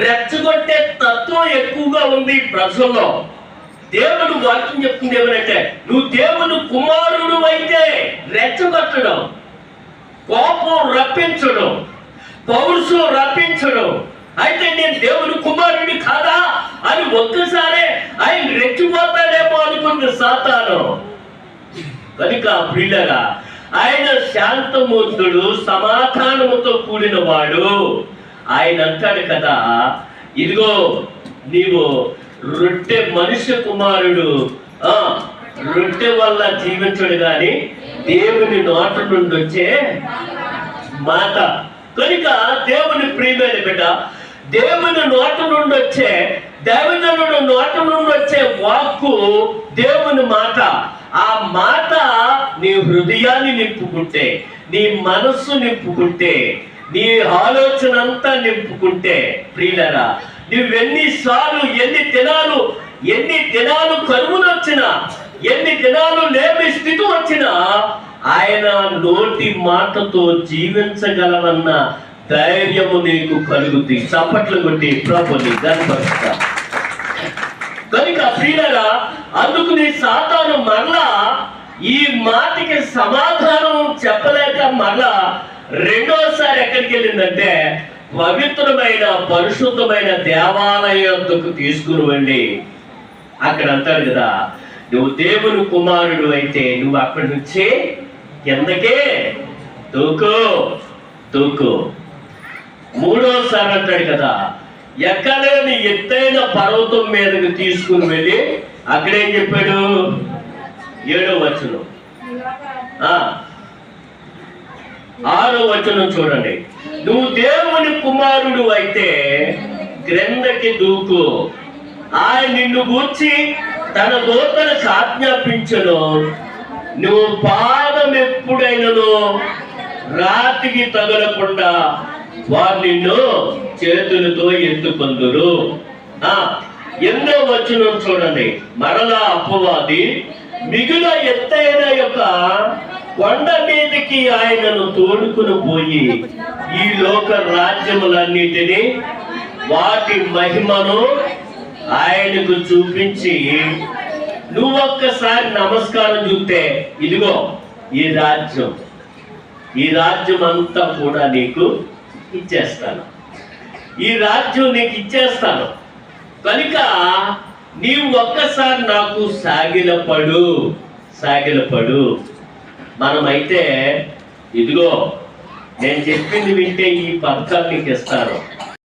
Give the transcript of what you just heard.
రెచ్చగొట్టే తత్వం ఎక్కువగా ఉంది ప్రజల్లో. దేవుడు వాక్యం చెప్తుంది ఏమనంటే, నువ్వు దేవుని కుమారుడు అయితే రెచ్చగొట్టడం, కోపం రప్పించడం, పౌరుషం రప్పించడం. అయితే నేను దేవుని కుమారుడి కాదా అని ఒక్కసారే ఆయన రెచ్చిపోతాడేమో అనుకుంది సాతాను. కనుక ప్రియులారా, ఆయన శాంతమూర్తుడు, సమాధానముతో కూడిన వాడు. ఆయన అంటాడు కదా, ఇదిగో నీవు రొట్టె, మనుష్య కుమారుడు రొట్టె వల్ల జీవించడు గాని దేవుని నోట నుండి వచ్చే మాట. కనుక దేవుని ప్రియమైన బిడ్డ, దేవుని నోట నుండి వచ్చే, దైవజనుడు నోట నుండి వచ్చే వాక్కు దేవుని మాట. ఆ మాట నీ హృదయాన్ని నింపుకుంటే, నీ మనస్సు నింపుకుంటే, నీ ఆలోచన అంతా నింపుకుంటే, ప్రియులారా, నువ్వెన్నిసార్లు ఎన్ని దినాలు కరువులు వచ్చినా, ఎన్ని దినాలు లేని స్థితి వచ్చినా ఆయన నోటి మాటతో జీవించగలవన్న ధైర్యము నీకు కలుగుతుంది. చప్పట్లు కొట్టి ప్రభుని గర్భస్తా. కనుక ప్రియులారా, అందుకు నీ సాతాను మరలా ఈ మాటకి సమాధానం చెప్పలేక మరలా రెండోసారి ఎక్కడికి వెళ్ళిందంటే, పవిత్రమైన పరిశుద్ధమైన దేవాలయంకు తీసుకుని వెళ్ళి అక్కడ అంటారు కదా, నువ్వు దేవుని కుమారుడు అయితే నువ్వు అక్కడి నుంచి కిందకే తూకు. మూడోసారి అంటాడు కదా, ఎక్కలేని ఎత్తైన పర్వతం మీదకి తీసుకుని వెళ్ళి అక్కడేం చెప్పాడు? 7వ వచనం 6వ వచనం చూడండి. నువ్వు దేవుని కుమారుడు అయితే క్రిందకి దూకు, ఆయన నిన్ను గూర్చి తన దూతలకు ఆజ్ఞాపించను, నువ్వు పాదం ఎప్పుడైనను రాతికి తగలకుండా వారు నిన్ను చేతులతో ఎత్తుకొందురు. 8వ వచనం చూడండి. మరలా అపవాది మిగుల ఎత్తైన యొక్క కొండ మీదకి ఆయనను తోడుకుని పోయి ఈ లోక రాజ్యములన్నిటినీ వాటి మహిమను ఆయనకు చూపించి, నువ్వొక్కసారి నమస్కారం చూస్తే ఇదిగో ఈ రాజ్యం అంతా కూడా నీకు ఇచ్చేస్తాను, ఈ రాజ్యం నీకు ఇచ్చేస్తాను. కనుక నీవు ఒక్కసారి నాకు సాగిలపడు. మనమైతే ఇదిగో నేను చెప్పింది వింటే ఈ పథకాలు నీకు ఇస్తాను,